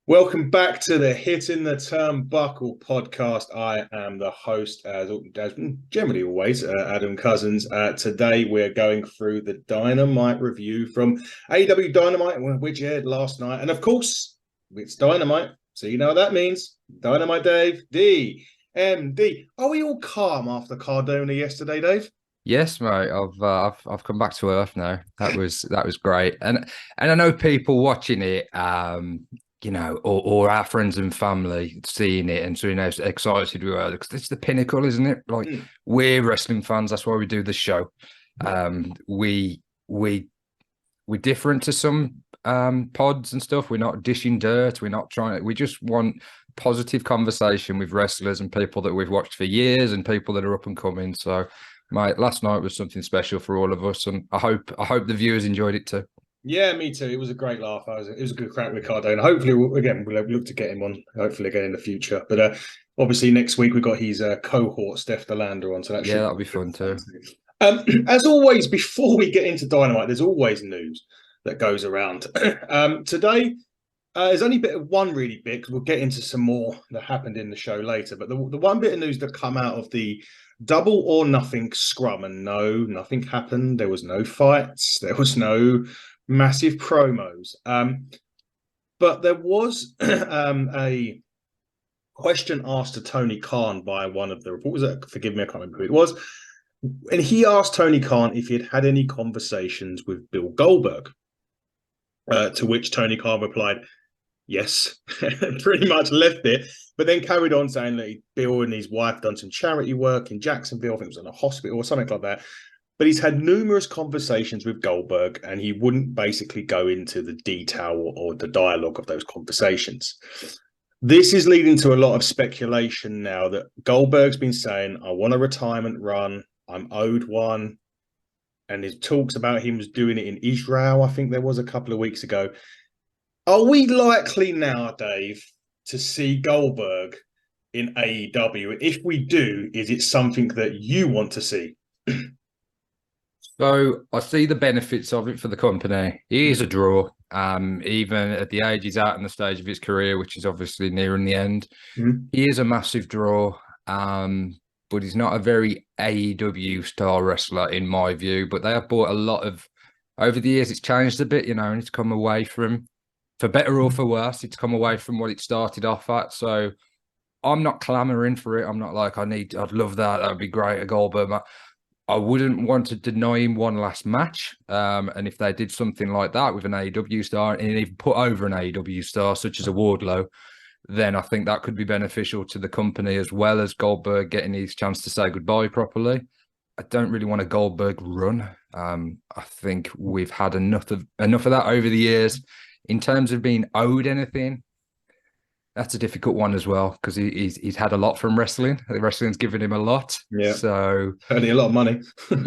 Welcome back to the Hitting the Turnbuckle podcast. I am the host, as generally always, Adam Cousins. Today we're going through the Dynamite review from AEW Dynamite, which aired last night. And of course, it's Dynamite, so you know what that means. Dynamite Dave, DMD. Are we all calm after Cardona yesterday, Dave? Yes, mate. I've come back to earth now. That was great, and I know people watching it, or our friends and family seeing it and seeing how excited we were because it's the pinnacle, isn't it? Like we're wrestling fans. That's why we do the show. We we're different to some pods and stuff. We're not dishing dirt. We're not trying. We just want positive conversation with wrestlers and people that we've watched for years and people that are up and coming. So. Mate, last night was something special for all of us, and I hope the viewers enjoyed it too. Yeah, me too. It was a great laugh. It was a good crack with Cardona. Hopefully, we'll look to get him on. Hopefully, again in the future. But obviously, next week we've got his cohort Steph Delander on, so that'll be fun too. As always, before we get into Dynamite, there's always news that goes around. Today, there's only one really bit because we'll get into some more that happened in the show later. But the one bit of news that come out of the Double or Nothing scrum, and no, nothing happened. There was no fights. There was no massive promos. But there was a question asked to Tony Khan by one of the reporters. Forgive me, I can't remember who it was. And he asked Tony Khan if he had any conversations with Bill Goldberg. To which Tony Khan replied, yes, pretty much left it, but then carried on saying that Bill and his wife done some charity work in Jacksonville. I think it was in a hospital or something like that. But he's had numerous conversations with Goldberg, and he wouldn't basically go into the detail or the dialogue of those conversations. This is leading to a lot of speculation now that Goldberg's been saying, I want a retirement run. I'm owed one. And there's talks about him doing it in Israel. I think there was a couple of weeks ago. Are we likely now, Dave, to see Goldberg in AEW? If we do, is it something that you want to see? So I see the benefits of it for the company. He is a draw, even at the age he's at in the stage of his career, which is obviously nearing the end. He is a massive draw, but he's not a very AEW style wrestler in my view. But they have bought a lot of, over the years, it's changed a bit, and it's come away from, for better or for worse, it's come away from what it started off at. So I'm not clamoring for it. I'm not like, I'd love that. That would be great, a Goldberg match. I wouldn't want to deny him one last match. And if they did something like that with an AEW star and even put over an AEW star, such as a Wardlow, then I think that could be beneficial to the company as well as Goldberg getting his chance to say goodbye properly. I don't really want a Goldberg run. I think we've had enough of that over the years. In terms of being owed anything, that's a difficult one as well because he's had a lot from wrestling. Wrestling's given him a lot. Yeah. So earning a lot of money.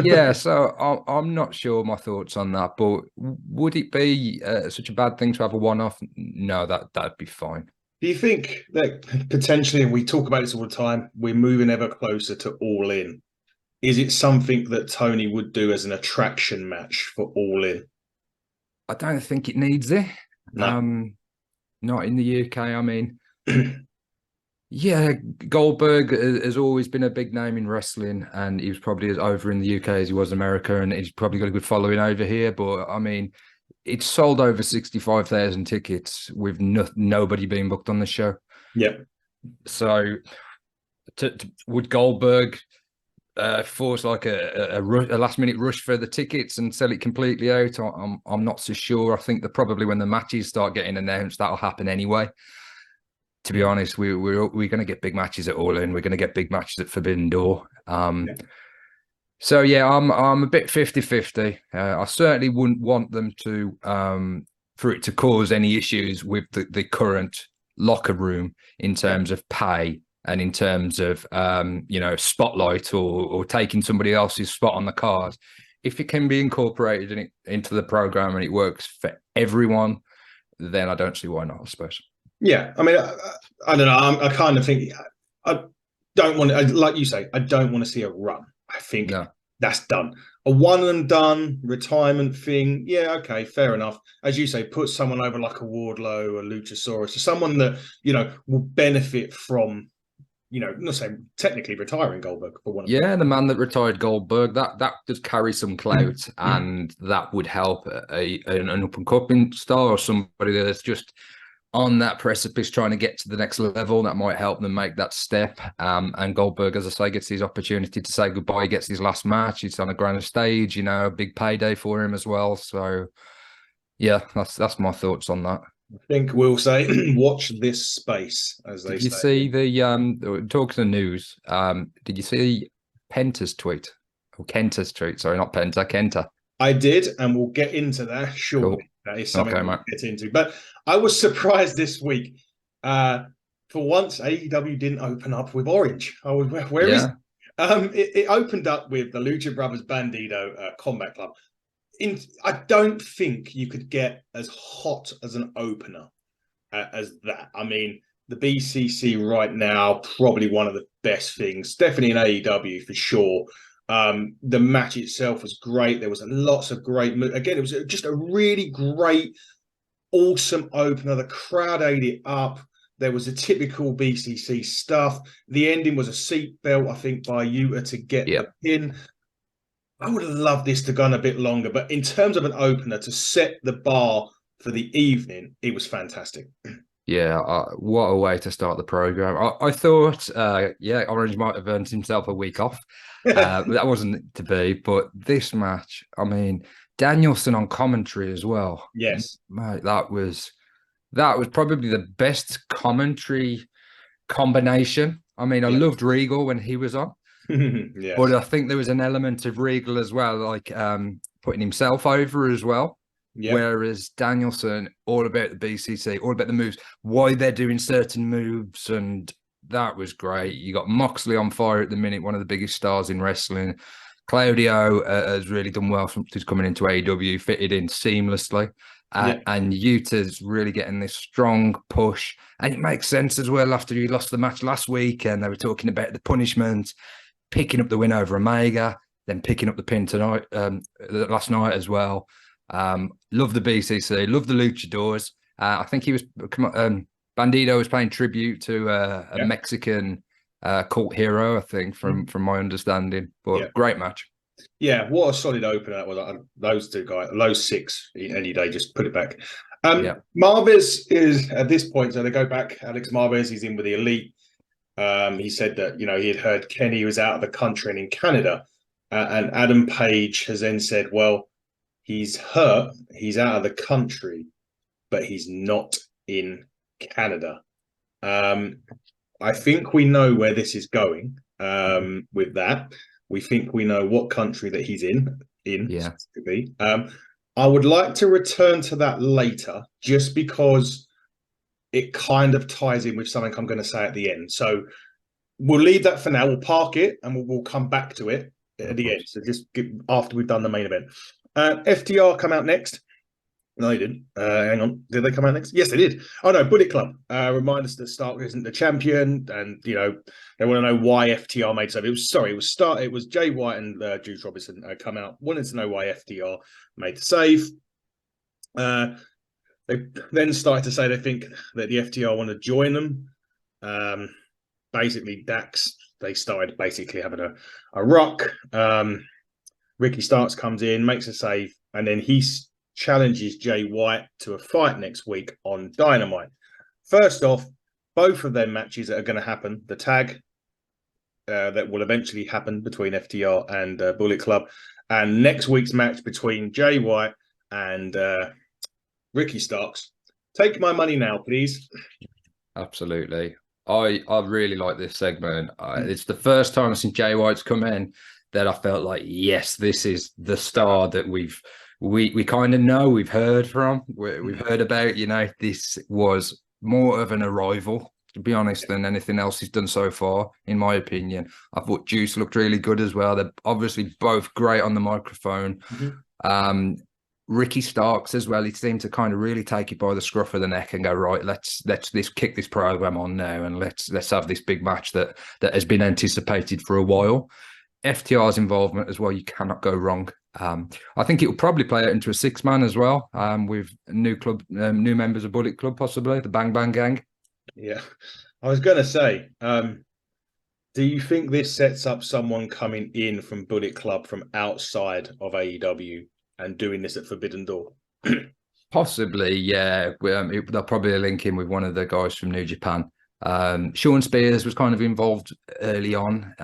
Yeah. So I'm not sure my thoughts on that. But would it be such a bad thing to have a one-off? No, that'd be fine. Do you think that potentially, and we talk about this all the time, we're moving ever closer to All In? Is it something that Tony would do as an attraction match for All In? I don't think it needs it. No. Not in the UK. I mean, yeah, Goldberg has always been a big name in wrestling, and he was probably as over in the UK as he was in America, and he's probably got a good following over here. But I mean, it's sold over 65,000 tickets with nobody being booked on the show. Yeah. So, would Goldberg force like a last minute rush for the tickets and sell it completely out? I'm not so sure. I think that probably when the matches start getting announced, that'll happen anyway. To be honest, we're going to get big matches at All In. We're going to get big matches at Forbidden Door. So yeah, I'm a bit 50-50. I certainly wouldn't want them to for it to cause any issues with the current locker room in terms of pay and in terms of spotlight or taking somebody else's spot on the card. If it can be incorporated into the program and it works for everyone, then I don't see why not, I suppose. Yeah, I mean, I don't know. I kind of think I don't want to, like you say, I don't want to see a run. I think that's done. A one and done retirement thing, yeah, okay, fair enough. As you say, put someone over like a Wardlow, a Luchasaurus, or someone that will benefit from, not saying technically retiring Goldberg for one. Yeah, the man that retired Goldberg, that does carry some clout, and that would help an up and coming star or somebody that's just on that precipice trying to get to the next level. That might help them make that step. And Goldberg, as I say, gets his opportunity to say goodbye. He gets his last match. It's on a grand stage, a big payday for him as well. So, yeah, that's my thoughts on that. I think we'll say, watch this space, as they say. Did you see the talking of news? Did you see Penta's tweet? Or Kenta's tweet? Sorry, not Penta, Kenta. I did, and we'll get into that shortly. Cool. That is something we'll get into. But I was surprised this week. For once, AEW didn't open up with Orange. I was, where is it? It opened up with the Lucha Brothers Bandido Combat Club. I don't think you could get as hot as an opener as that. I mean, the BCC right now, probably one of the best things, definitely in AEW for sure. The match itself was great. There was lots of great, again, it was just a really great, awesome opener. The crowd ate it up. There was a typical BCC stuff. The ending was a seat belt, I think, by Yuta to get the pin. I would have loved this to go on a bit longer, but in terms of an opener to set the bar for the evening, it was fantastic. Yeah, what a way to start the program. I thought, Orange might have earned himself a week off. That wasn't to be, but this match, I mean, Danielson on commentary as well. Yes, mate, that was probably the best commentary combination. I mean, I loved Regal when he was on. Yes. But I think there was an element of Regal as well, like putting himself over as well. Yep. Whereas Danielson, all about the BCC, all about the moves, why they're doing certain moves, and that was great. You got Moxley on fire at the minute, one of the biggest stars in wrestling. Claudio has really done well since coming into AEW, fitted in seamlessly. And Yuta's really getting this strong push. And it makes sense as well after he lost the match last week, and they were talking about the punishment, picking up the win over Omega, then picking up the pin tonight, last night as well. Love the BCC, love the Luchadors. I think he was Bandido was paying tribute to a Mexican cult hero, I think, from my understanding. But great match. Yeah, what a solid opener that was. Those two guys, those six, any day, just put it back. Marvez is at this point, so they go back. Alex Marvez, he's in with the Elite. He said that, he had heard Kenny was out of the country and in Canada. And Adam Page has then said, well, he's hurt, he's out of the country, but he's not in Canada. I think we know where this is going with that. We think we know what country that he's in specifically. I would like to return to that later, just because it kind of ties in with something I'm going to say at the end. So we'll leave that for now. We'll park it and we'll come back to it at the end. So just after we've done the main event. FTR come out next. No, they didn't. Hang on. Did they come out next? Yes, they did. Oh, no. Bullet Club. Remind us that Stark isn't the champion. And, they want to know why FTR made so. It was Jay White and Juice Robinson come out. Wanted to know why FTR made the save. They then started to say they think that the FTR want to join them. Basically, Dax, they started basically having a rock. Ricky Starks comes in, makes a save, and then he challenges Jay White to a fight next week on Dynamite. First off, both of their matches that are going to happen, the tag that will eventually happen between FTR and Bullet Club, and next week's match between Jay White and Ricky Starks. Take my money now, please. Absolutely. I really like this segment. It's the first time since Jay White's come in that I felt like, yes, this is the star that we kind of know, we've heard from, we've heard about. This was more of an arrival, to be honest, than anything else he's done so far, in my opinion. I thought Juice looked really good as well. They're obviously both great on the microphone. Ricky Starks as well, he seemed to kind of really take it by the scruff of the neck and go, right, let's kick this program on now, and let's have this big match that has been anticipated for a while. FTR's involvement as well, you cannot go wrong. I think it will probably play out into a 6-man as well, with new members of Bullet Club, possibly the Bang Bang Gang. Yeah, I was going to say, do you think this sets up someone coming in from Bullet Club from outside of AEW and doing this at Forbidden Door? Possibly, yeah. They'll probably link in with one of the guys from New Japan. Sean Spears was kind of involved early on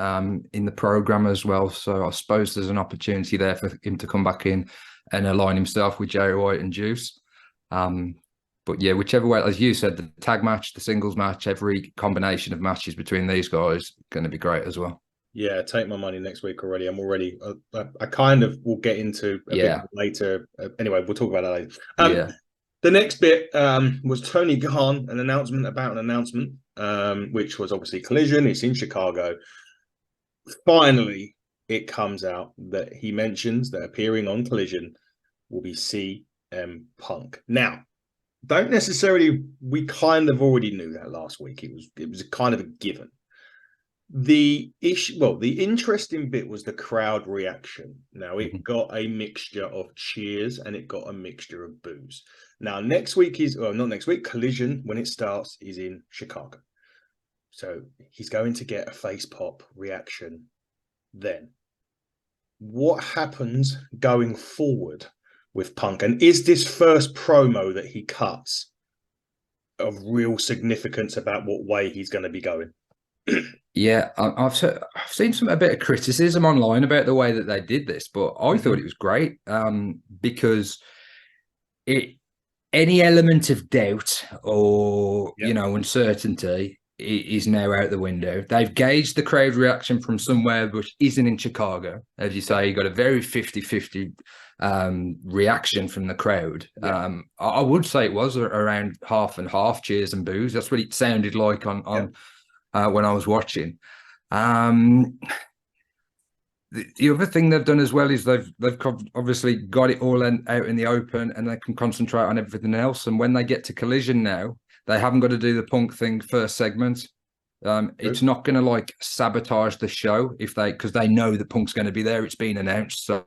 in the program as well, so I suppose there's an opportunity there for him to come back in and align himself with Jay White and Juice. But yeah, whichever way, as you said, the tag match, the singles match, every combination of matches between these guys going to be great as well. Yeah, take my money next week already. I'm already. I kind of will get into a bit later. Anyway, we'll talk about that later. The next bit was Tony Khan, an announcement about an announcement, which was obviously Collision. It's in Chicago. Finally, it comes out that he mentions that appearing on Collision will be CM Punk. Now, don't necessarily. We kind of already knew that last week. It was kind of a given. The interesting bit was the crowd reaction. Now, it got a mixture of cheers and it got a mixture of boos. Now, next week not next week, Collision, when it starts, is in Chicago. So he's going to get a face pop reaction then. What happens going forward with Punk? And is this first promo that he cuts of real significance about what way he's going to be going? Yeah, I've seen a bit of criticism online about the way that they did this, but I thought it was great because any element of doubt or uncertainty is now out the window. They've gauged the crowd reaction from somewhere which isn't in Chicago. As you say, you got a very 50-50 reaction from the crowd. I would say it was around half and half cheers and boos. That's what it sounded like on when I was watching. The other thing they've done as well is they've obviously got it all out in the open and they can concentrate on everything else. And when they get to Collision now, they haven't got to do the Punk thing first segment. It's not going to sabotage the show because they know that Punk's going to be there. It's been announced, so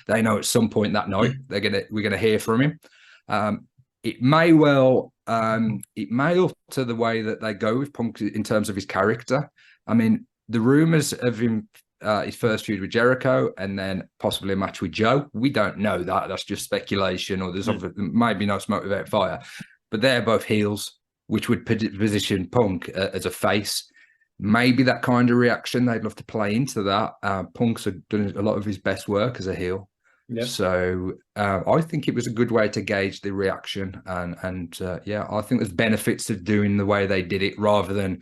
they know at some point that night we're going to hear from him. It may alter the way that they go with Punk in terms of his character. I mean, the rumors of him, his first feud with Jericho and then possibly a match with Joe, we don't know that. That's just speculation, or there's maybe no smoke without fire. But they're both heels, which would position Punk as a face. Maybe that kind of reaction, they'd love to play into that. Punk's done a lot of his best work as a heel. Yeah. So I think it was a good way to gauge the reaction, and I think there's benefits to doing the way they did it rather than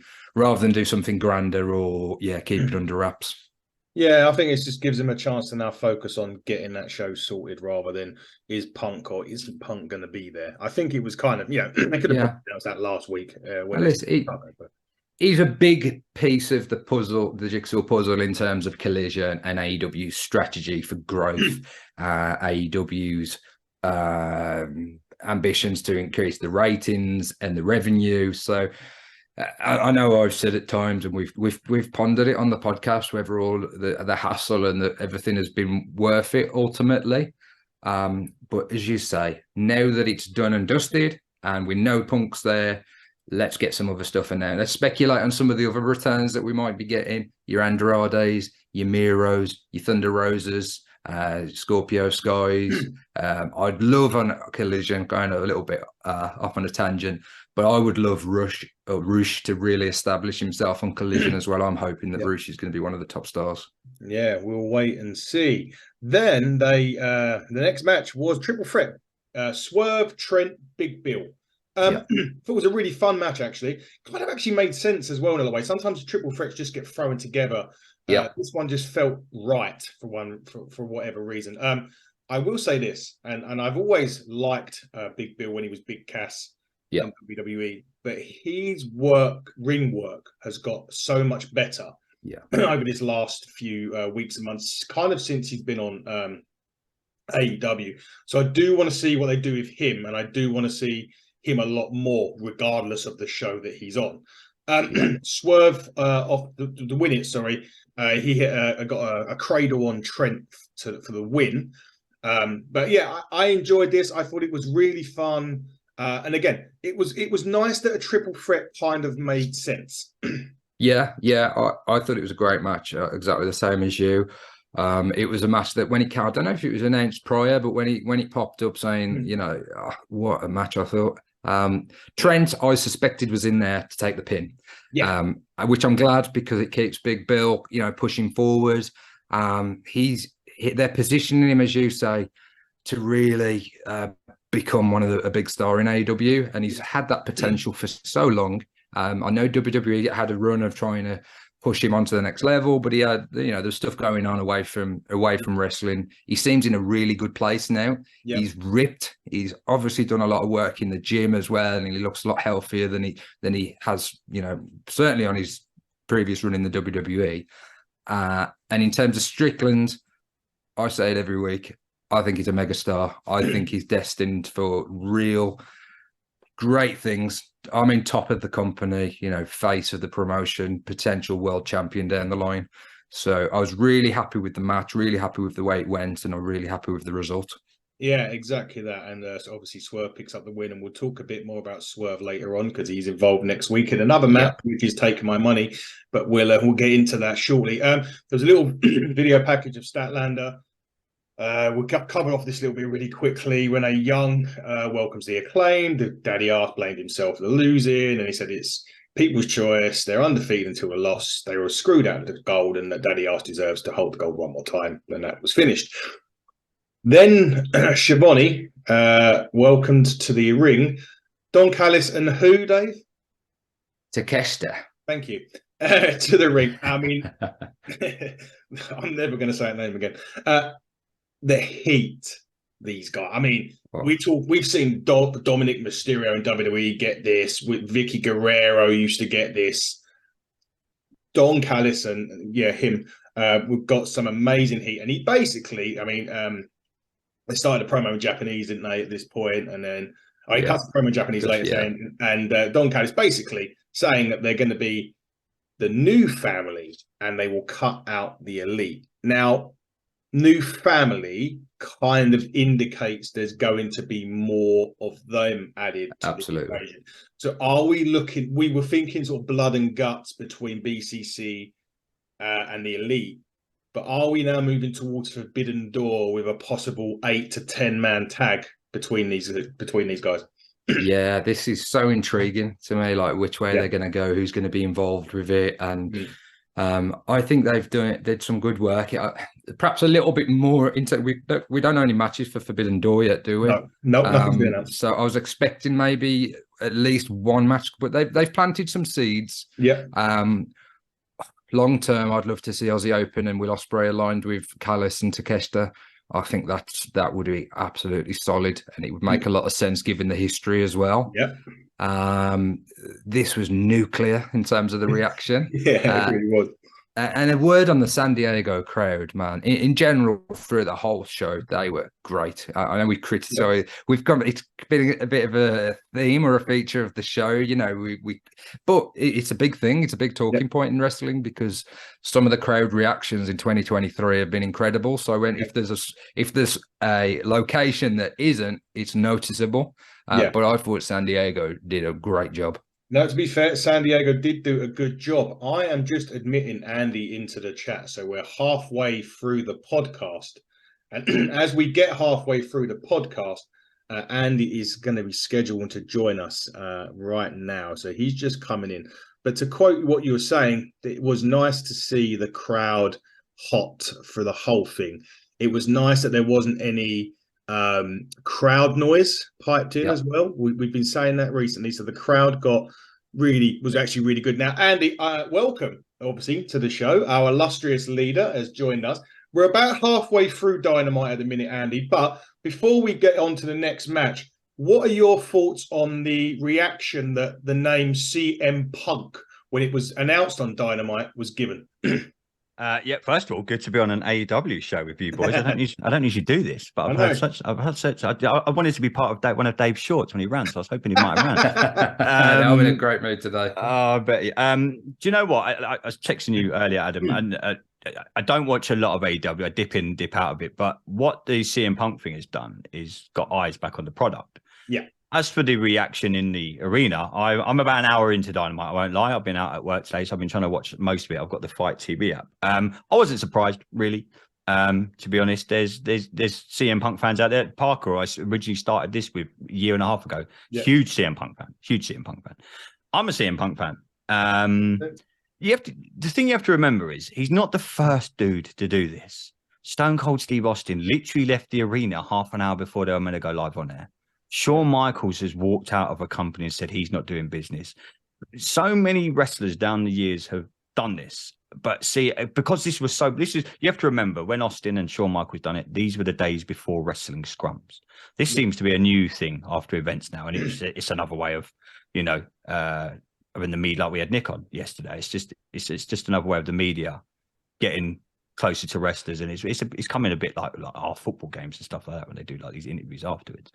do something grander or keep it under wraps. Yeah, I think it just gives them a chance to now focus on getting that show sorted rather than is Punk or isn't Punk going to be there. I think it was kind of they could have announced that last week he's a big piece of the puzzle, the jigsaw puzzle, in terms of Collision and AEW's strategy for growth, AEW's ambitions to increase the ratings and the revenue. So I know I've said at times, and we've pondered it on the podcast, whether all the hassle and everything has been worth it ultimately. But as you say, now that it's done and dusted, and we know Punk's there, let's get some other stuff in there. Let's speculate on some of the other returns that we might be getting. Your Andrades, your Miros, your Thunder Roses, Scorpio Skies. I'd love on Collision, going a little bit off on a tangent, but I would love Rush to really establish himself on Collision as well. I'm hoping that Rush is going to be one of the top stars. Yeah, we'll wait and see. Then the next match was Triple Threat. Swerve, Trent, Big Bill. I thought it was a really fun match, actually. Kind of actually made sense as well in a way. Sometimes triple threats just get thrown together. This one just felt right for whatever reason. I will say this, and I've always liked Big Bill when he was Big Cass in WWE, but his ring work has got so much better over these last few weeks and months, kind of since he's been on AEW. So I do want to see what they do with him, and I do want to see him a lot more, regardless of the show that he's on. Swerve off the win it. Sorry, he hit got a cradle on Trent for the win. But yeah, I enjoyed this. I thought it was really fun. And again, it was nice that a triple threat kind of made sense. Yeah, I thought it was a great match, exactly the same as you. It was a match that when it came, I don't know if it was announced prior, but when it popped up saying, what a match, I thought. Trent, I suspected, was in there to take the pin. Yeah. Which I'm glad, because it keeps Big Bill, pushing forward. They're positioning him, as you say, to really become a big star in AEW, and he's had that potential for so long. I know WWE had a run of trying to push him onto the next level, but he had, there's stuff going on away from wrestling. He seems in a really good place now. Yep. He's ripped. He's obviously done a lot of work in the gym as well, and he looks a lot healthier than he has, certainly on his previous run in the WWE. And in terms of Strickland, I say it every week, I think he's a megastar. I think he's destined for real great things. I'm in top of the company, face of the promotion, potential world champion down the line. So I was really happy with the match, really happy with the way it went, and I'm really happy with the result. Yeah, exactly that. And so obviously Swerve picks up the win, and we'll talk a bit more about Swerve later on because he's involved next week in another match, which is taking my money. But we'll get into that shortly. There's a little video package of Statlander. We'll cover off this little bit really quickly. Renee Young welcomes the Acclaim. The Daddy Arse blamed himself for the losing, and he said it's people's choice. They're undefeated until a loss. They were screwed out of the gold, and that Daddy Arse deserves to hold the gold one more time. And that was finished. Then Schiavone welcomed to the ring Don Callis and who, Dave? Takeshita. Thank you. To the ring. I mean, I'm never going to say that name again. The heat these guys. I mean, we've seen Dominic Mysterio and WWE get this. With Vicky Guerrero used to get this. Don Callis and him. We've got some amazing heat, and he basically, I mean, they started a promo in Japanese, didn't they? At this point, and then he cut the promo in Japanese later, saying, and Don Callis basically saying that they're going to be the new family, and they will cut out the elite. Now, new family kind of indicates there's going to be more of them added to the equation. So are we looking, we were thinking sort of blood and guts between BCC and the elite, but are we now moving towards Forbidden Door with a possible 8 to 10 man tag between these guys? Yeah, this is so intriguing to me, like which way they're going to go, who's going to be involved with it. And I think did some good work. Perhaps a little bit more into we don't know any matches for Forbidden Door yet, do we? No, nothing's been announced. So I was expecting maybe at least one match, but they've planted some seeds. Yeah. Long term, I'd love to see Aussie Open and Will Ospreay aligned with Callis and Takeshita. I think that would be absolutely solid, and it would make a lot of sense given the history as well. Yeah. This was nuclear in terms of the reaction. Yeah, it really was. And a word on the San Diego crowd, man. In general, through the whole show, they were great. I know we criticise. It's been a bit of a theme or a feature of the show, but it's a big thing. It's a big talking point in wrestling because some of the crowd reactions in 2023 have been incredible. So if there's a location that isn't, it's noticeable. But I thought San Diego did a great job. No, to be fair, San Diego did do a good job. I am just admitting Andy into the chat. So we're halfway through the podcast. And as we get halfway through the podcast, Andy is going to be scheduled to join us right now. So he's just coming in. But to quote what you were saying, it was nice to see the crowd hot for the whole thing. It was nice that there wasn't any crowd noise piped in as well. We've been saying that recently, so the crowd was actually really good. Now, Andy, welcome obviously to the show. Our illustrious leader has joined us. We're about halfway through Dynamite at the minute, Andy, but before we get on to the next match, what are your thoughts on the reaction that the name CM Punk, when it was announced on Dynamite, was given? Yeah, first of all, good to be on an AEW show with you boys. I don't usually do this, but I've heard such. I wanted to be part of one of Dave's shorts when he ran, so I was hoping he might have ran. I'm in a great mood today. I bet you. Do you know what? I was texting you earlier, Adam, and I don't watch a lot of AEW. I dip in, dip out of it. But what the CM Punk thing has done is got eyes back on the product. Yeah. As for the reaction in the arena, I'm about an hour into Dynamite. I won't lie. I've been out at work today, so I've been trying to watch most of it. I've got the Fight TV app. I wasn't surprised, really. To be honest, there's CM Punk fans out there. Parker, I originally started this with a year and a half ago. Yeah. Huge CM Punk fan. I'm a CM Punk fan. The thing you have to remember is he's not the first dude to do this. Stone Cold Steve Austin literally left the arena half an hour before they were meant to go live on air. Shawn Michaels has walked out of a company and said he's not doing business. So many wrestlers down the years have done this. But see, because you have to remember when Austin and Shawn Michaels done it, these were the days before wrestling scrums. This seems to be a new thing after events now. And it's another way of, in the media, like we had Nick on yesterday. It's just another way of the media getting closer to wrestlers. And it's coming a bit like our football games and stuff like that when they do like these interviews afterwards.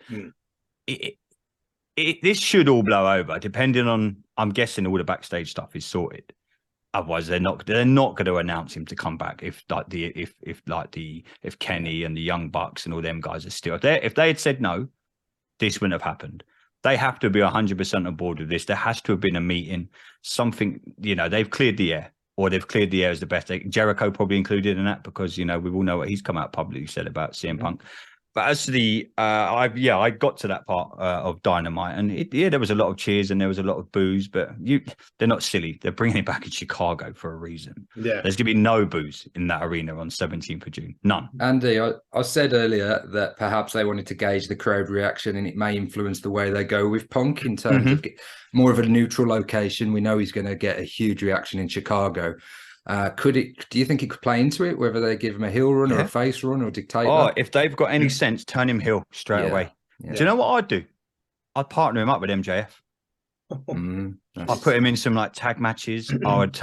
This should all blow over, depending on. I'm guessing all the backstage stuff is sorted. Otherwise, they're not going to announce him to come back if Kenny and the Young Bucks and all them guys are still there. If they had said no, this wouldn't have happened. They have to be 100% on board with this. There has to have been a meeting, something. They've cleared the air, or they've cleared the air as the best. Jericho probably included in that because we all know what he's come out publicly said about CM Punk. But as to the, I got to that part of Dynamite, and there was a lot of cheers and there was a lot of boos, but they're not silly. They're bringing it back in Chicago for a reason. Yeah, there's going to be no boos in that arena on 17th of June. None. Andy, I said earlier that perhaps they wanted to gauge the crowd reaction, and it may influence the way they go with Punk in terms of more of a neutral location. We know he's going to get a huge reaction in Chicago. Do you think it could play into it, whether they give him a heel run or a face run or dictate? Oh, if they've got any sense, turn him heel straight away. Yeah. Do you know what I'd do? I'd partner him up with MJF. I'd put him in some tag matches. I would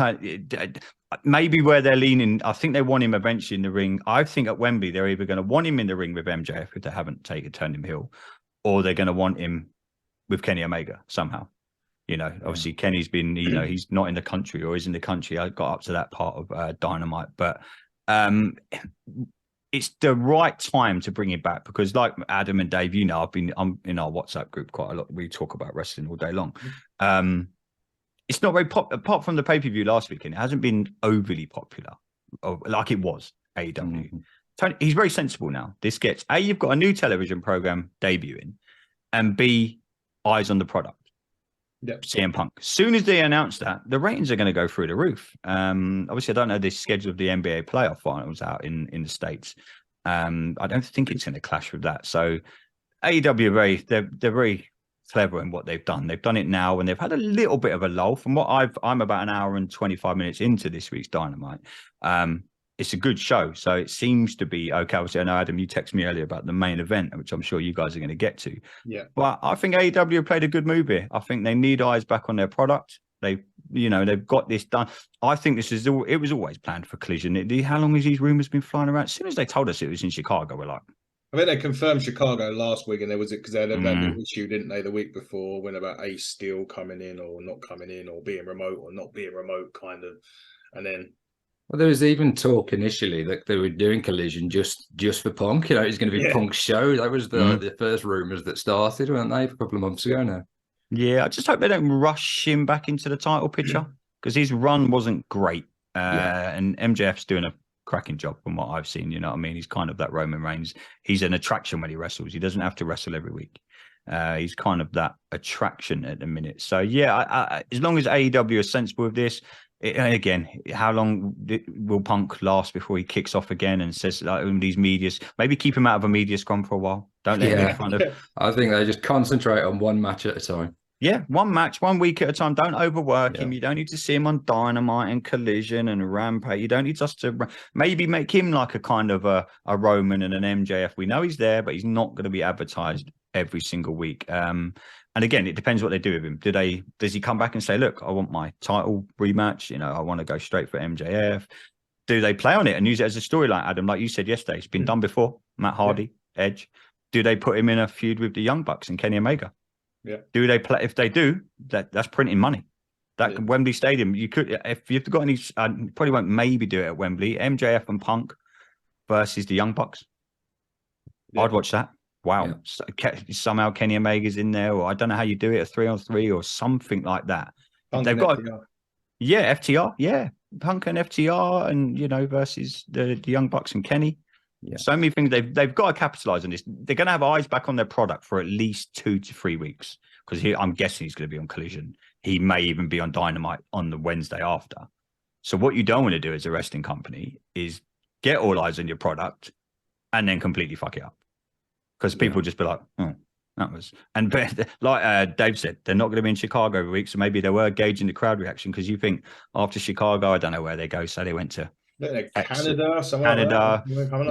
maybe where they're leaning. I think they want him eventually in the ring. I think at Wembley they're either going to want him in the ring with MJF if they haven't turned him heel, or they're going to want him with Kenny Omega somehow. Obviously Kenny's been, he's not in the country or is in the country. I got up to that part of Dynamite, but it's the right time to bring it back because like Adam and Dave, I'm in our WhatsApp group quite a lot. We talk about wrestling all day long. It's not very apart from the pay-per-view last weekend. It hasn't been overly popular like it was AEW. Tony, he's very sensible now. This gets A, you've got a new television program debuting, and B, eyes on the product. Yep. CM Punk. As soon as they announce that, the ratings are going to go through the roof. Obviously, I don't know the schedule of the NBA playoff finals out in the States. I don't think it's going to clash with that. So AEW they're very clever in what they've done. They've done it now, and they've had a little bit of a lull. From what I'm about an hour and 25 minutes into this week's Dynamite. It's a good show, so it seems to be okay. Obviously, I know, Adam, you texted me earlier about the main event, which I'm sure you guys are going to get to. Yeah. But I think AEW played a good move here. I think they need eyes back on their product. They've got this done. I think it was always planned for Collision. How long has these rumors been flying around? As soon as they told us it was in Chicago, we're like, I think they confirmed Chicago last week, and there was because they had that issue, didn't they, the week before, when about Ace Steel coming in or not coming in, or being remote or not being remote, kind of, and then. Well, there was even talk initially that they were doing Collision just for Punk. It was going to be Punk's show. That was the first rumours that started, weren't they, a couple of months ago now? Yeah, I just hope they don't rush him back into the title picture because his run wasn't great. And MJF's doing a cracking job from what I've seen. You know what I mean? He's kind of that Roman Reigns. He's an attraction when he wrestles. He doesn't have to wrestle every week. He's kind of that attraction at the minute. So, yeah, as long as AEW is sensible with this, again, how long will Punk last before he kicks off again and says these medias? Maybe keep him out of a media scrum for a while. Don't let him in front of. I think they just concentrate on one match at a time. Yeah, one match, 1 week at a time. Don't overwork him. You don't need to see him on Dynamite and Collision and Rampage. You don't need us to maybe make him like a kind of a Roman and an MJF. We know he's there, but he's not going to be advertised every single week. And again, it depends what they do with him. Does he come back and say, look, I want my title rematch. I want to go straight for MJF. Do they play on it and use it as a storyline, Adam? Like you said yesterday, it's been done before. Matt Hardy, Edge. Do they put him in a feud with the Young Bucks and Kenny Omega? Yeah. Do they play? If they do, that's printing money. That Wembley Stadium, you could, if you've got any, probably won't maybe do it at Wembley. MJF and Punk versus the Young Bucks. Yeah. I'd watch that. Wow. Yeah. So, somehow Kenny Omega's in there, or I don't know how you do it, a 3-on-3 or something like that. Punk they've got, FTR. Yeah, FTR, yeah. Punk and FTR, and versus the Young Bucks and Kenny. Yeah. So many things they've got to capitalize on this. They're going to have eyes back on their product for at least 2 to 3 weeks, because I'm guessing he's going to be on Collision. He may even be on Dynamite on the Wednesday after. So what you don't want to do as a wrestling company is get all eyes on your product and then completely fuck it up, because people just be like, oh, that was. And like Dave said, they're not going to be in Chicago every week, so maybe they were gauging the crowd reaction, because you think after Chicago, I don't know where they go, so they went to Canada,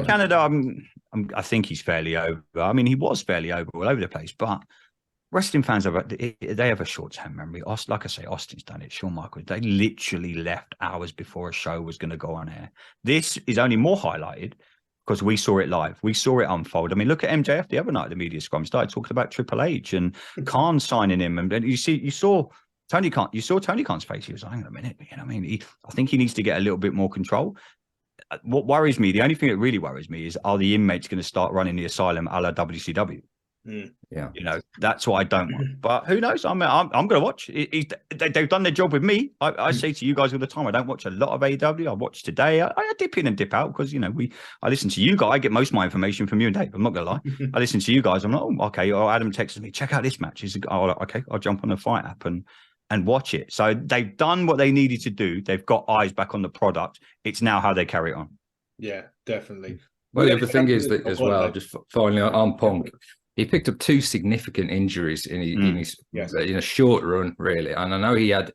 Canada. I think he's fairly over. I mean, he was fairly over all over the place, but wrestling fans have a short-term memory. Like I say, Austin's done it. Shawn Michaels, they literally left hours before a show was going to go on air. This is only more highlighted because we saw it live. We saw it unfold. I mean, look at MJF the other night at the media scrum. Started talking about Triple H and Khan signing him, and you saw Tony Khan. You saw Tony Khan's face. He was like, hang on a minute. I mean, I think he needs to get a little bit more control. What worries me, the only thing that really worries me, is are the inmates going to start running the asylum a la WCW? Yeah, that's what I don't want. But who knows? I'm going to watch. They've done their job with me. I say to you guys all the time, I don't watch a lot of AEW. I watch today. I dip in and dip out because I listen to you guys. I get most of my information from you and Dave. I'm not going to lie. I listen to you guys. I'm like, oh, okay. Or Adam texts me, check out this match. Okay, I'll jump on the Fight app and watch it. So they've done what they needed to do. They've got eyes back on the product. It's now how they carry it on. Yeah, definitely. Well, the other thing is that as well, just finally on Punk, he picked up 2 significant injuries in a short run, really. And I know he had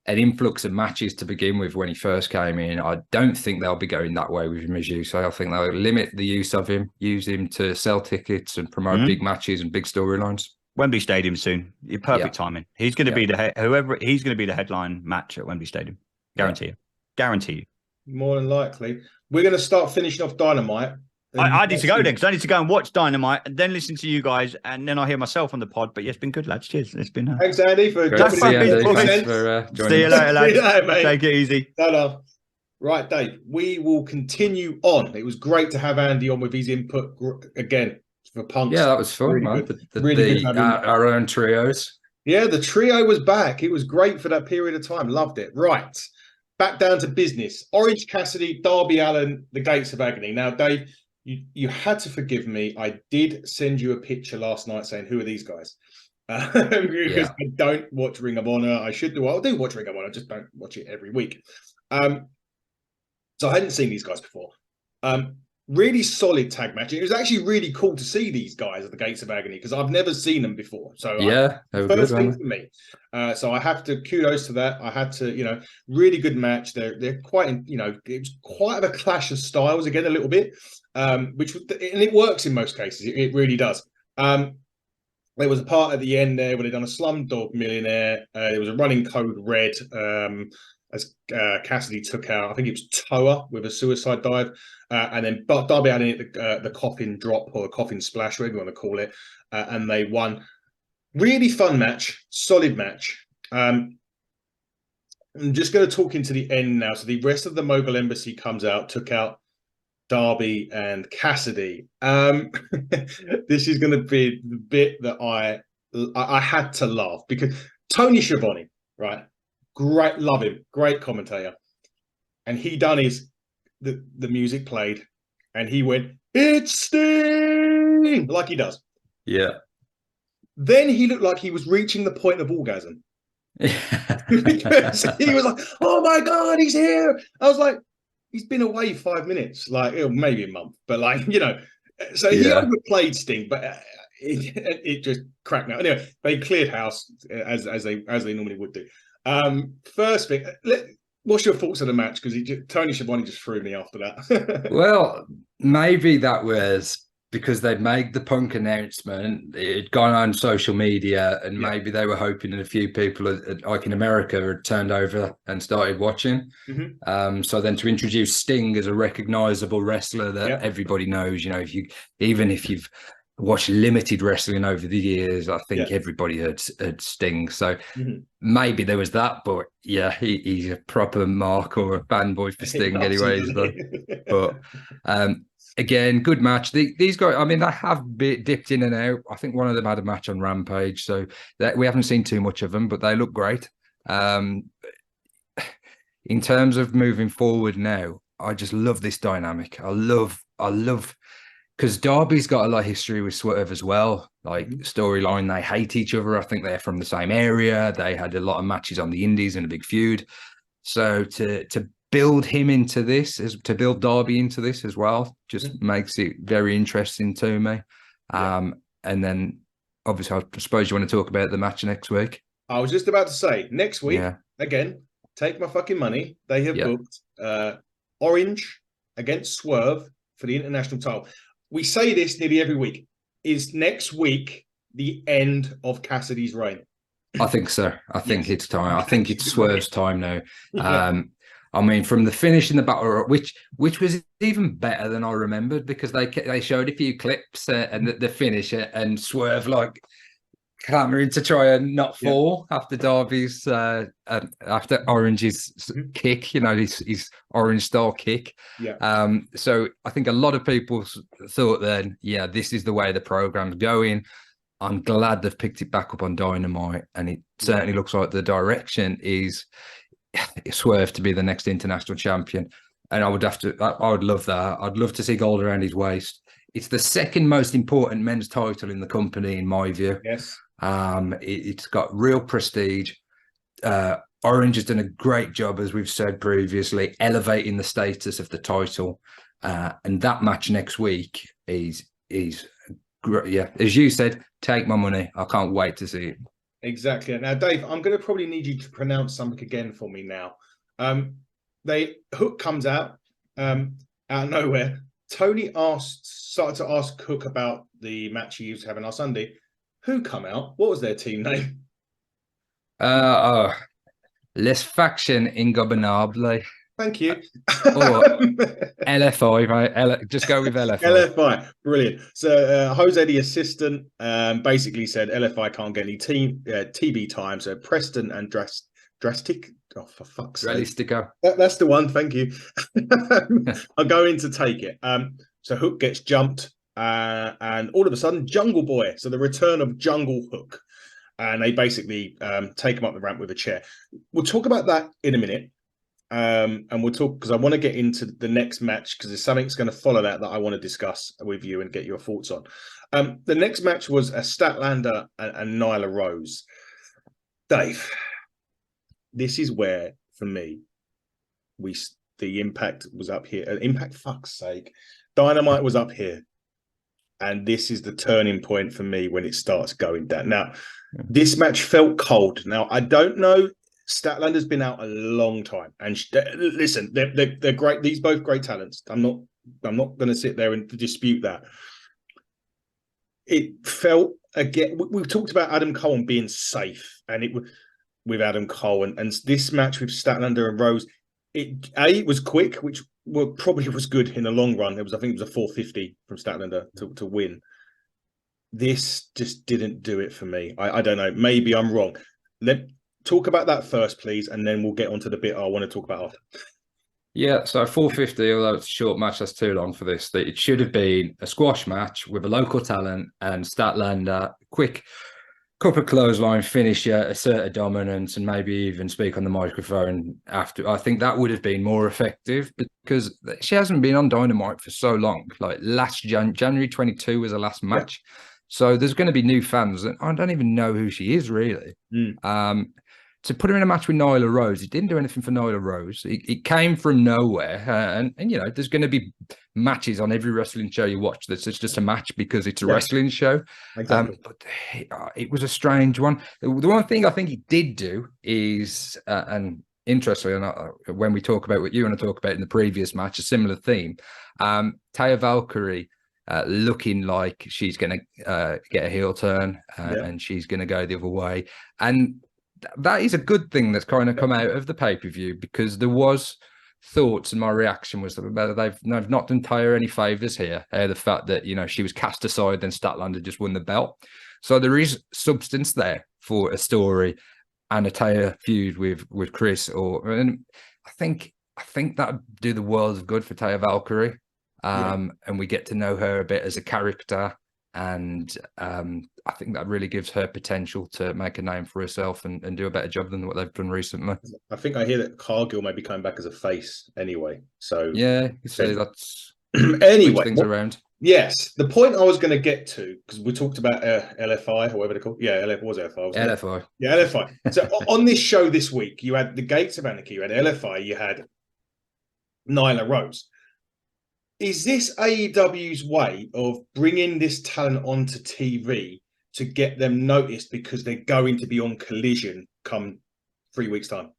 an influx of matches to begin with when he first came in. I don't think they'll be going that way with him, as you say. I think they'll limit the use of him, use him to sell tickets and promote big matches and big storylines. Wembley Stadium soon. Perfect timing. He's going to be he's going to be the headline match at Wembley Stadium. Guarantee you. Guarantee you. More than likely. We're going to start finishing off Dynamite. I need to go then, because I need to go and watch Dynamite and then listen to you guys, and then I'll hear myself on the pod. But yeah, it's been good, lads. Cheers. It's been thanks, Andy, for thanks for joining. See you later, lads. Take it easy. No. Right, Dave. We will continue on. It was great to have Andy on with his input again for Punk. Yeah, that was fun, really man. Really good our own trios. Yeah, the trio was back. It was great for that period of time. Loved it. Right. Back down to business. Orange Cassidy, Darby Allin, the Gates of Agony. Now, Dave, you had to forgive me. I did send you a picture last night saying, who are these guys? Because I don't watch Ring of Honor. I should do. I do watch Ring of Honor. I just don't watch it every week. So I hadn't seen these guys before. Really solid tag match. It was actually really cool to see these guys at the Gates of Agony, because I've never seen them before. So first thing for me. So I have to kudos to that. I had to, really good match. They're quite, it was quite a clash of styles again, a little bit, and it works in most cases. It really does. There was a part at the end there where they'd done a Slumdog Millionaire. There was a running code red. As Cassidy took out, I think it was Toa with a suicide dive, and then Darby Allin hit the coffin drop or the coffin splash, whatever you want to call it, and they won. Really fun match, solid match. I'm just going to talk into the end now. So the rest of the Mogul Embassy comes out, took out Darby and Cassidy. This is going to be the bit that I had to laugh, because Tony Schiavone, right? Great, love him, great commentator, and he done the music played, and he went, "It's Sting," like he does. Yeah. Then he looked like he was reaching the point of orgasm. Because he was like, "Oh my God, he's here!" I was like, "He's been away 5 minutes, like maybe a month, but So he overplayed Sting, but it just cracked me out. Anyway, they cleared house as they normally would do. First thing, what's your thoughts on the match? Because Tony Schiavone just threw me after that. Well, maybe that was because they'd made the Punk announcement, it had gone on social media, and Yeah. maybe they were hoping that a few people, like in America, had turned over and started watching. So then to introduce Sting as a recognizable wrestler that everybody knows, if you've watched limited wrestling over the years, I think everybody had Sting. So maybe there was that, but yeah, he's a proper mark or a fanboy for Sting anyways. But again, good match. These guys, I mean, they have dipped in and out. I think one of them had a match on Rampage, so that we haven't seen too much of them, but they look great. In terms of moving forward now, I just love this dynamic. I love because Darby's got a lot of history with Swerve as well. Like storyline, they hate each other. I think they're from the same area. They had a lot of matches on the Indies and a big feud. So to build him into this, to build Darby into this as well, just makes it very interesting to me. And then obviously, I suppose you want to talk about the match next week. I was just about to say, next week, again, take my fucking money. They have booked Orange against Swerve for the international title. We say this nearly every week. Is next week the end of Cassidy's reign? I think so. I think it's time. I think it's Swerve's time now. I mean, from the finish in the battle, which was even better than I remembered, because they showed a few clips and the finish and Swerve like clamoring to try and not fall after Darby's after Orange's kick, his Orange style kick. So I think a lot of people thought then, this is the way the program's going. I'm glad they've picked it back up on Dynamite, and it certainly looks like the direction is Swerve to be the next international champion. And I would love that. I'd love to see gold around his waist. It's the second most important men's title in the company, in my view. Yes. It's got real prestige. Orange has done a great job, as we've said previously, elevating the status of the title. And that match next week is great. Yeah, as you said, take my money. I can't wait to see it. Exactly. Now, Dave, I'm going to probably need you to pronounce something again for me now. Hook comes out of nowhere. Tony started to ask Hook about the match he used to have on our Sunday. Who come out? What was their team name? Les Faction Ingobernable. Thank you. Or LFI, right? Just go with LFI. LFI, brilliant. So Jose, the assistant, basically said LFI can't get any TB time. So Preston and Drastic. Oh, for fuck's sake! That's the one. Thank you. I'm going to take it. So Hook gets jumped, and all of a sudden, Jungle Boy. So the return of Jungle Hook, and they basically take him up the ramp with a chair. We'll talk about that in a minute. And we'll talk, because I want to get into the next match, because there's something's going to follow that I want to discuss with you and get your thoughts on. The next match was a Statlander and Nyla Rose. Dave, this is where, for me, the Impact was up here. Impact, fuck's sake. Dynamite was up here. And this is the turning point for me when it starts going down. Now, this match felt cold. Now, I don't know. Statlander's been out a long time, and listen, they're great. These both great talents. I'm not going to sit there and dispute that. It felt, again, we've talked about Adam Cole and being safe, and it with Adam Cole, and this match with Statlander and Rose, it was quick, which probably was good in the long run. I think it was a 450 from Statlander to win. This just didn't do it for me. I don't know. Maybe I'm wrong. Talk about that first, please, and then we'll get on to the bit I want to talk about after. Yeah, so 450, although it's a short match, that's too long for this. It should have been a squash match with a local talent and Statlander, quick couple of clothesline finisher, assert a dominance, and maybe even speak on the microphone after. I think that would have been more effective, because she hasn't been on Dynamite for so long. Like last January 22 was the last match. Yeah. So there's going to be new fans, and I don't even know who she is, really. To put her in a match with Nyla Rose, it didn't do anything for Nyla Rose. It came from nowhere. And there's going to be matches on every wrestling show you watch that's just a match because it's a wrestling show. Exactly. But it was a strange one. The one thing I think he did do is, and interestingly, when we talk about what you want to talk about in the previous match, a similar theme, Taya Valkyrie looking like she's going to get a heel turn and she's going to go the other way. And that is a good thing that's kind of come out of the pay-per-view, because there was thoughts, and my reaction was that they've not done Taya any favors here. The fact that, you know, she was cast aside, then Statlander just won the belt. So there is substance there for a story and a Taya feud with Chris. And I think that'd do the world of good for Taya Valkyrie. And we get to know her a bit as a character, and I think that really gives her potential to make a name for herself and do a better job than what they've done recently. I think I hear that Cargill may be coming back as a face anyway. So yeah, you see, that's anyway things around. Yes, the point I was going to get to, because we talked about LFI or whatever they're called. Yeah, LFI. LFI. Yeah, LFI. So on this show this week, you had the Gates of Anarchy, you had LFI, you had Nyla Rose. Is this AEW's way of bringing this talent onto TV to get them noticed, because they're going to be on Collision come 3 weeks' time?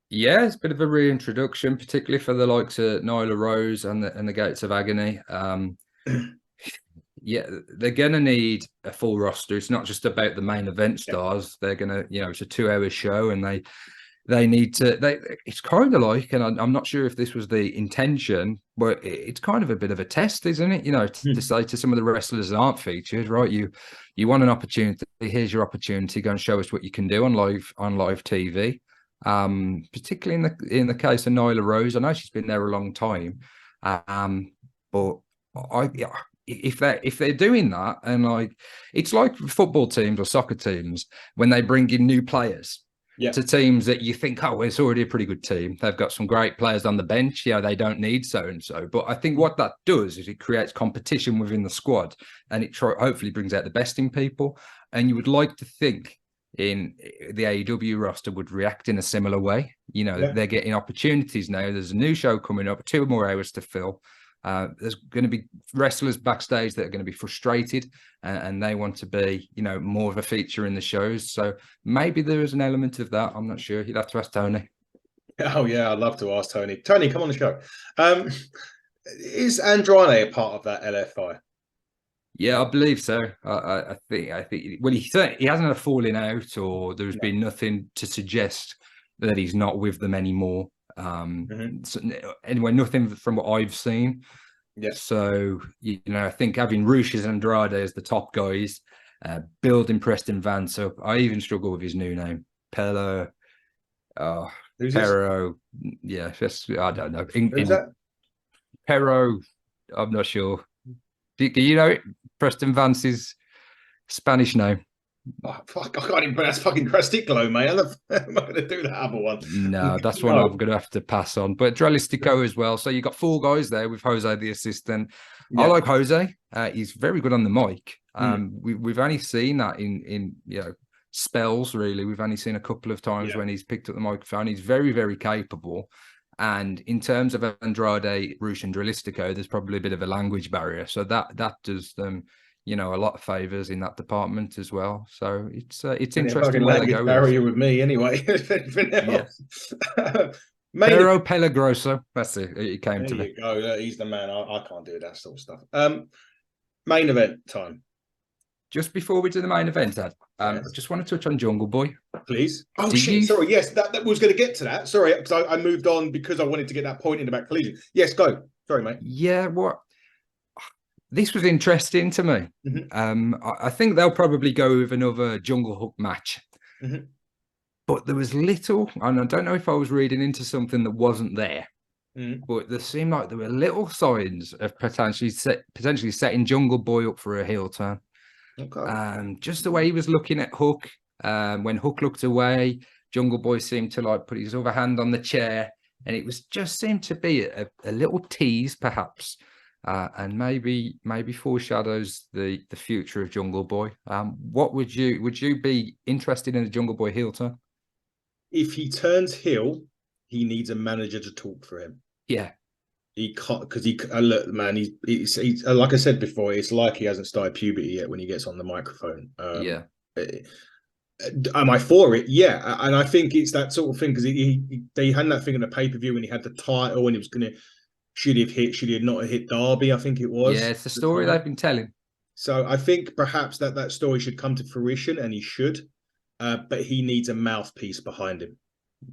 Yeah, it's a bit of a reintroduction, particularly for the likes of Nyla Rose and the Gates of Agony. Yeah, they're going to need a full roster. It's not just about the main event stars. They're going to, you know, it's a 2-hour show, and they need to. It's kind of like, and I'm not sure if this was the intention, but it's kind of a bit of a test, isn't it? You know, to say to some of the wrestlers that aren't featured, right? You want an opportunity. Here's your opportunity. Go and show us what you can do on live TV. Particularly in the case of Nyla Rose, I know she's been there a long time, but if they're doing that, and like, it's like football teams or soccer teams when they bring in new players to teams that you think, oh, it's already a pretty good team. They've got some great players on the bench. Yeah, they don't need so and so. But I think what that does is it creates competition within the squad, and it hopefully brings out the best in people. And you would like to think in the AEW roster would react in a similar way. You know, they're getting opportunities now. There's a new show coming up, 2 more hours to fill. There's going to be wrestlers backstage that are going to be frustrated, and they want to be, you know, more of a feature in the shows. So maybe there is an element of that. I'm not sure. You'd have to ask Tony. Oh yeah, I'd love to ask Tony. Tony, come on the show. Is Andrade a part of that LFI? Yeah, I believe so. I think. Well, he hasn't had a falling out, or there's been nothing to suggest that he's not with them anymore. So anyway, nothing from what I've seen. Yeah. So, you know, I think having Rush and Andrade as the top guys, building Preston Vance up. I even struggle with his new name, Pero. Pero. Yeah, I don't know. Who's that? Pero. I'm not sure. Do you know it? Preston Vance's Spanish name? Oh, fuck, I can't even pronounce fucking Crasticlo, mate. I'm not going to do that other one. No, that's one I'm going to have to pass on. But Dralistico as well. So you got 4 guys there with Jose, the assistant. I like Jose. He's very good on the mic. We've only seen that in you know, spells, really. We've only seen a couple of times when he's picked up the microphone. He's very, very capable. And in terms of Andrade, Rush, and Dralistico, there's probably a bit of a language barrier. So that does them, you know, a lot of favors in that department as well. So it's interesting where they go. Barrier with me anyway. If anything else. Pero Pelagroso. That's it. It came to me. Go. He's the man. I can't do that sort of stuff. Main event time. Just before we do the main event, Dad, I just want to touch on Jungle Boy. Please. Oh, shit. Sorry. Yes, that was going to get to that. Sorry, because I moved on because I wanted to get that point in about Collision. Yes, go. Sorry, mate. Yeah, this was interesting to me. I think they'll probably go with another Jungle Hook match. But there was little, and I don't know if I was reading into something that wasn't there, but there seemed like there were little signs of potentially setting Jungle Boy up for a heel turn. Okay. Just the way he was looking at Hook, when Hook looked away, Jungle Boy seemed to like put his other hand on the chair, and it was just seemed to be a little tease, perhaps, and maybe foreshadows the future of Jungle Boy. What would you be interested in a Jungle Boy heel turn? If he turns heel, he needs a manager to talk for him. Yeah. He can't, because look, man, he's like I said before, it's like he hasn't started puberty yet when he gets on the microphone. Am I for it? Yeah, and I think it's that sort of thing, because they had that thing in the pay-per-view when he had the title and he was going to should he have not hit Derby, I think it was. Yeah, it's the story they've been telling. So I think perhaps that story should come to fruition, and he should. But he needs a mouthpiece behind him.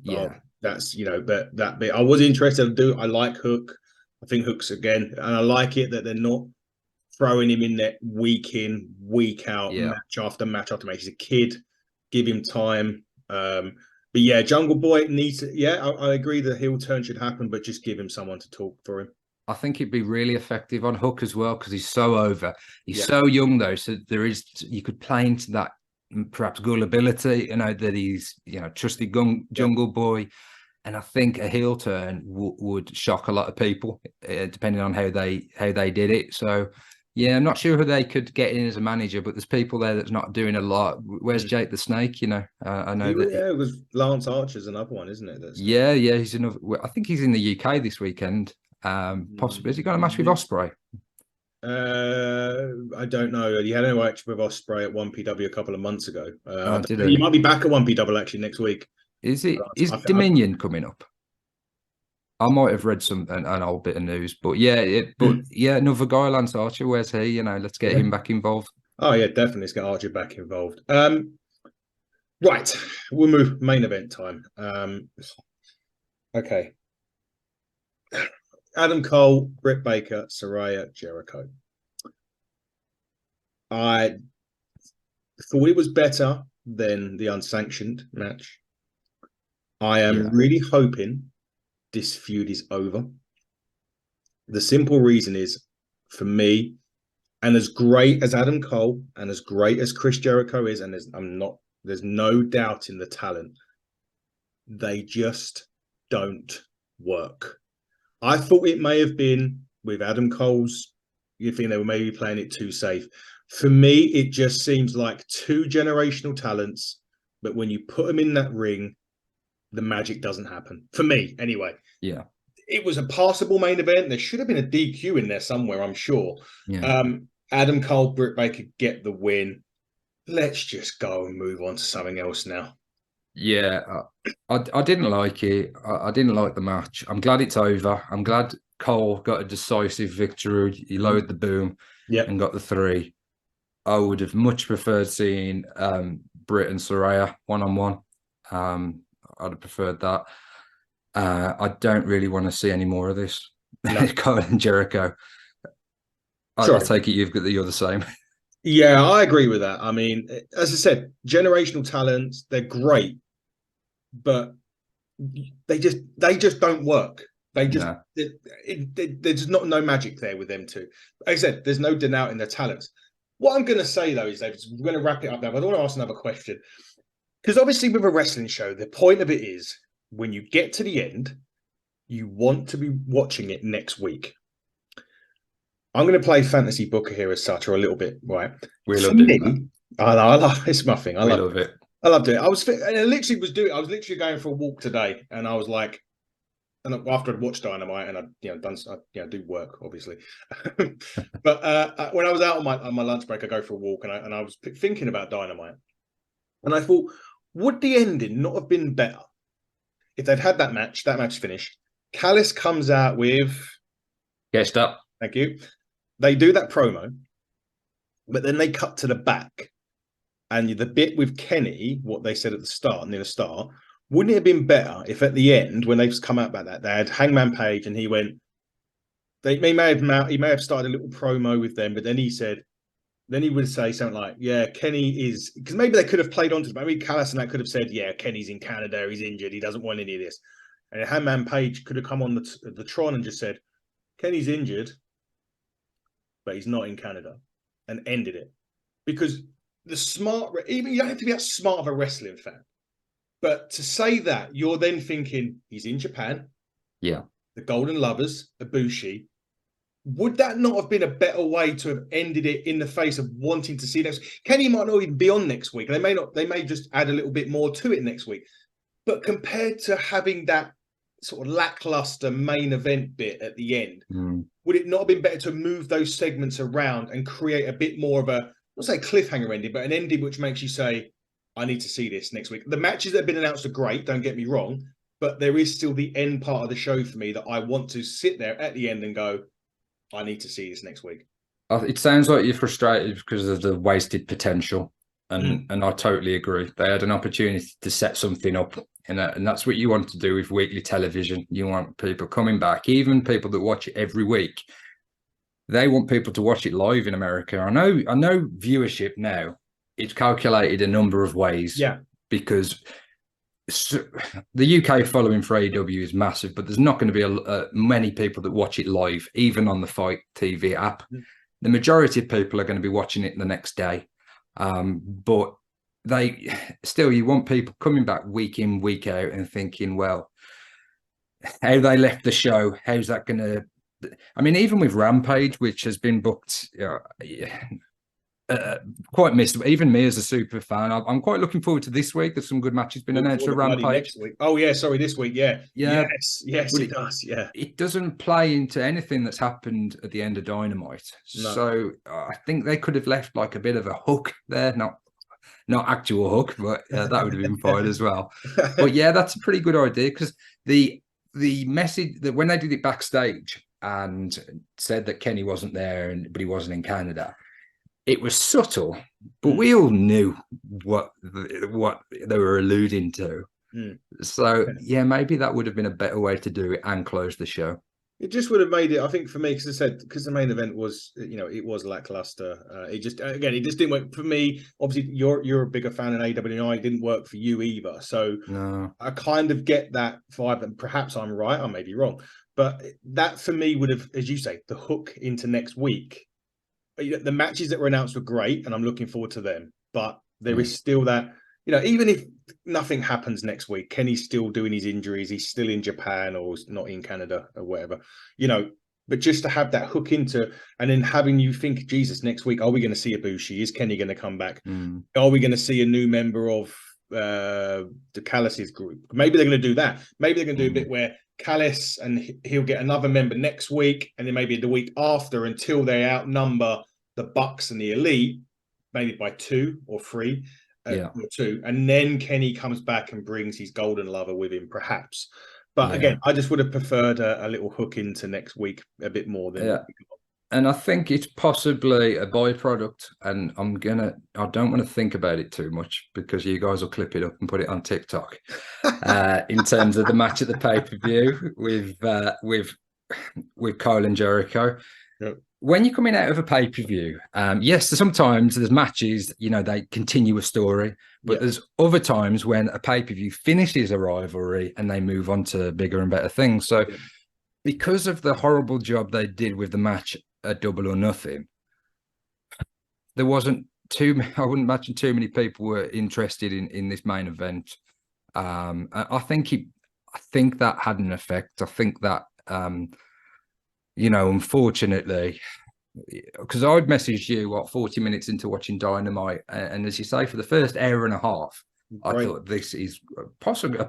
Yeah. That's, but that bit I was interested I like Hook. I think Hook's again, and I like it that they're not throwing him in there week in, week out, match after match after match. He's a kid. Give him time. But yeah, Jungle Boy needs to, I agree the heel turn should happen, but just give him someone to talk for him. I think it'd be really effective on Hook as well, because he's so over. He's so young though, so you could play into that perhaps gullibility, that he's trusty Jungle Boy, and I think a heel turn would shock a lot of people, depending on how they did it. So yeah, I'm not sure who they could get in as a manager, but there's people there that's not doing a lot. Where's Jake the Snake? I know it was Lance Archer's another one, isn't it? Yeah, he's another. I think he's in the UK this weekend. Possibly, has he got a match with Ospreay? I don't know. He had a match with Ospreay at 1PW a couple of months ago. He might be back at 1PW actually next week. Is Dominion coming up? I might have read an old bit of news, but another guy, Lance Archer. Where's he? Let's get him back involved. Oh yeah, definitely. Let's get Archer back involved. Right, we'll move main event time. Okay. Adam Cole, Britt Baker, Saraya, Jericho. I thought it was better than the unsanctioned match. I am really hoping this feud is over. The simple reason is, for me, and as great as Adam Cole and as great as Chris Jericho is, and there's no doubt in the talent, they just don't work. I thought it may have been with Adam Cole's, you think they were maybe playing it too safe. For me, it just seems like two generational talents, but when you put them in that ring, the magic doesn't happen. For me, anyway. Yeah. It was a passable main event. There should have been a DQ in there somewhere, I'm sure. Yeah. Adam Cole, Britt Baker get the win. Let's just go and move on to something else now. Yeah, I didn't like it. I didn't like the match. I'm glad it's over. I'm glad Cole got a decisive victory. He lowered the boom and got the 3. I would have much preferred seeing Britt and Saraya one-on-one. I'd have preferred that. I don't really want to see any more of this. No. Cole and Jericho. I take it you're the same. Yeah, I agree with that. I mean, as I said, generational talents, they're great, but they just don't work. They just there's no magic there with them two. Like I said, there's no denying their talents. What I'm going to say though is, David, we're going to wrap it up now. But I want to ask another question, because obviously with a wrestling show, the point of it is when you get to the end, you want to be watching it next week. I'm going to play fantasy booker here as such, or a little bit, right? We love it. I love it's my thing. I love it. I loved it. I was literally going for a walk today, and I was like, and after I'd watched Dynamite, and I do work obviously, but when I was out on my lunch break, I go for a walk, and I was thinking about Dynamite, and I thought, would the ending not have been better if they'd had that match finished? Callis comes out with Guessed up. Thank you. They do that promo, but then they cut to the back. And the bit with Kenny, what they said at the start, near the start, wouldn't it have been better if at the end, when they've come out about that, they had Hangman Page and he went, he may have started a little promo with them, but then he would say something like, yeah, Kenny is, because maybe they could have played onto it. Maybe Callis and that could have said, yeah, Kenny's in Canada, he's injured, he doesn't want any of this. And Hangman Page could have come on the Tron and just said, Kenny's injured, but he's not in Canada, and ended it. Because even you don't have to be that smart of a wrestling fan, but to say that, you're then thinking he's in Japan. Yeah. The Golden Lovers, Ibushi. Would that not have been a better way to have ended it in the face of wanting to see next? Kenny might not even be on next week. They may just add a little bit more to it next week. But compared to having that sort of lackluster main event bit at the end, would it not have been better to move those segments around and create a bit more of a, not say cliffhanger ending, but an ending which makes you say, I need to see this next week. The matches that have been announced are great, don't get me wrong, but there is still the end part of the show for me that I want to sit there at the end and go, I need to see this next week. It sounds like you're frustrated because of the wasted potential, and I totally agree. They had an opportunity to set something up, and that's what you want to do with weekly television. You want people coming back, even people that watch it every week. They want people to watch it live in America. I know viewership now, it's calculated a number of ways. Yeah. Because the UK following for AEW is massive, but there's not going to be many people that watch it live, even on the Fight TV app. The majority of people are going to be watching it the next day. But you want people coming back week in, week out and thinking, well, how they left the show, how's that going to... I mean, even with Rampage, which has been booked... quite missed. Even me as a super fan, I'm quite looking forward to this week. There's some good matches been announced for Rampage next week. Oh yeah, sorry, this week. Yeah. Yes, but it does. Yeah, it doesn't play into anything that's happened at the end of Dynamite. No. So I think they could have left like a bit of a hook there, not actual hook, but that would have been fine as well. But yeah, that's a pretty good idea, because the message that when they did it backstage and said that Kenny wasn't there but he wasn't in Canada, it was subtle, but we all knew what they were alluding to. So, yeah, maybe that would have been a better way to do it and close the show. It just would have made it, I think, for me, because I said, because the main event was, it was lackluster. It just didn't work for me. Obviously, you're a bigger fan than AEW. It didn't work for you either. So no. I kind of get that vibe, and perhaps I'm right, I may be wrong. But that for me would have, as you say, the hook into next week. The matches that were announced were great, and I'm looking forward to them. But there is still that, even if nothing happens next week, Kenny's still doing his injuries. He's still in Japan or not in Canada or whatever, But just to have that hook into, and then having you think, Jesus, next week, are we going to see Ibushi? Is Kenny going to come back? Are we going to see a new member of the Callis's group? Maybe they're going to do that. Maybe they're going to do a bit where Callis and he'll get another member next week, and then maybe the week after, until they outnumber the Bucks and the Elite, maybe by 2 or 3, or 2, and then Kenny comes back and brings his golden lover with him, perhaps. But again, I just would have preferred a little hook into next week a bit more than. And I think it's possibly a byproduct, and I don't want to think about it too much, because you guys will clip it up and put it on TikTok. In terms of the match at the pay-per-view with Cole and Jericho. Yep. When you're coming out of a pay-per-view, yes, sometimes there's matches, they continue a story, but there's other times when a pay-per-view finishes a rivalry and they move on to bigger and better things. So because of the horrible job they did with the match at Double or Nothing, there wasn't I wouldn't imagine too many people were interested in this main event. I think that had an effect. I think that unfortunately, because I'd messaged you 40 minutes into watching Dynamite, and as you say, for the first hour and a half, I thought this is a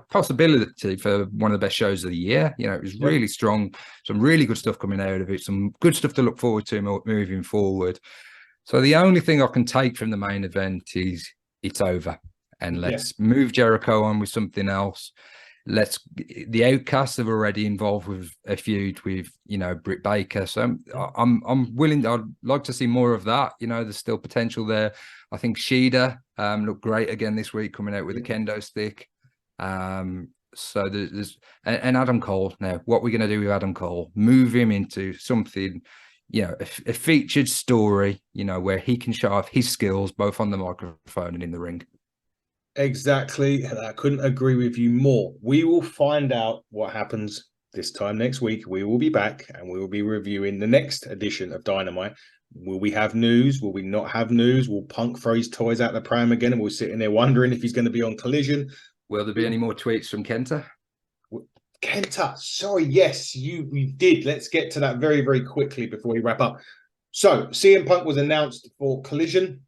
possibility for one of the best shows of the year. It was really strong, some really good stuff coming out of it, some good stuff to look forward to moving forward. So the only thing I can take from the main event is it's over, and let's move Jericho on with something else. The Outcasts have already involved with a feud with Britt Baker, so I'm willing. I'd like to see more of that. There's still potential there. I think Shida looked great again this week, coming out with a kendo stick. So there's and Adam Cole. Now, what we're going to do with Adam Cole? Move him into something, a featured story, where he can show off his skills both on the microphone and in the ring. Exactly. I couldn't agree with you more. We will find out what happens this time next week. We will be back and we will be reviewing the next edition of Dynamite. Will we have news? Will we not have news? Will Punk throw his toys out the pram again and we're sitting there wondering if he's going to be on Collision? Will there be any more tweets from Kenta? Kenta, sorry, yes, we did. Let's get to that very, very quickly before we wrap up. So, CM Punk was announced for Collision.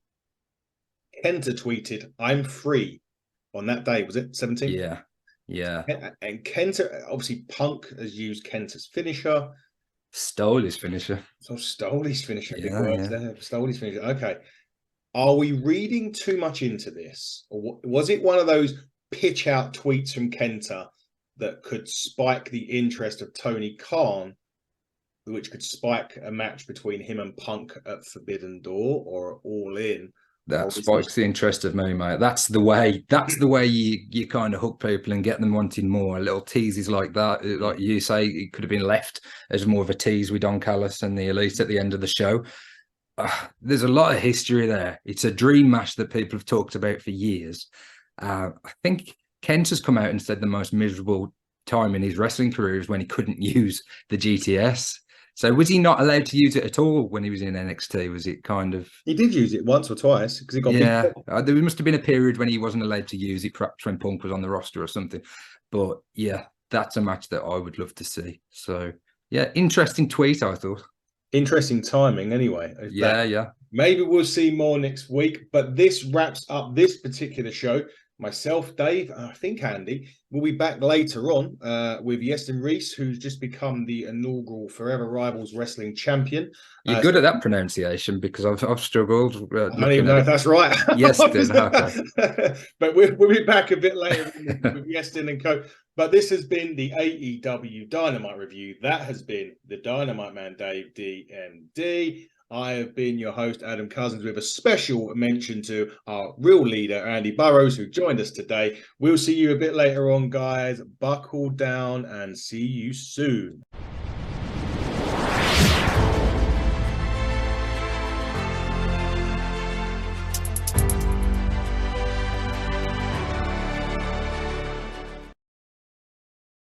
Kenta tweeted, "I'm free," on that day. Was it 17th? Yeah. And Kenta, obviously, Punk has used Kenta's finisher. Stole his finisher. So stole his finisher. Big words there. Stole his finisher. Okay. Are we reading too much into this? Or was it one of those pitch out tweets from Kenta that could spike the interest of Tony Khan, which could spike a match between him and Punk at Forbidden Door or All In. That spikes the interest of me, mate. That's the way. That's the way you kind of hook people and get them wanting more. Little teases like that, like you say, it could have been left as more of a tease with Don Callis and the Elite at the end of the show. There's a lot of history there. It's a dream match that people have talked about for years. I think Kent has come out and said the most miserable time in his wrestling career is when he couldn't use the GTS. So was he not allowed to use it at all when he was in NXT? Was it kind of... He did use it once or twice because he got... Yeah, there must have been a period when he wasn't allowed to use it, perhaps when Punk was on the roster or something. But yeah, that's a match that I would love to see. So yeah, interesting tweet, I thought. Interesting timing anyway. Yeah. Maybe we'll see more next week, but this wraps up this particular show. Myself, Dave, and I think Andy will be back later on with Yeston Reese, who's just become the inaugural Forever Rivals Wrestling Champion. You're good at that pronunciation because I've struggled. I don't even know if that's right. Yeston, okay. But we'll be back a bit later with Yeston and co. But this has been the AEW Dynamite review. That has been the Dynamite Man, Dave DMD. I have been your host, Adam Cousins, with a special mention to our real leader, Andy Burrows, who joined us today. We'll see you a bit later on, guys. Buckle down and see you soon.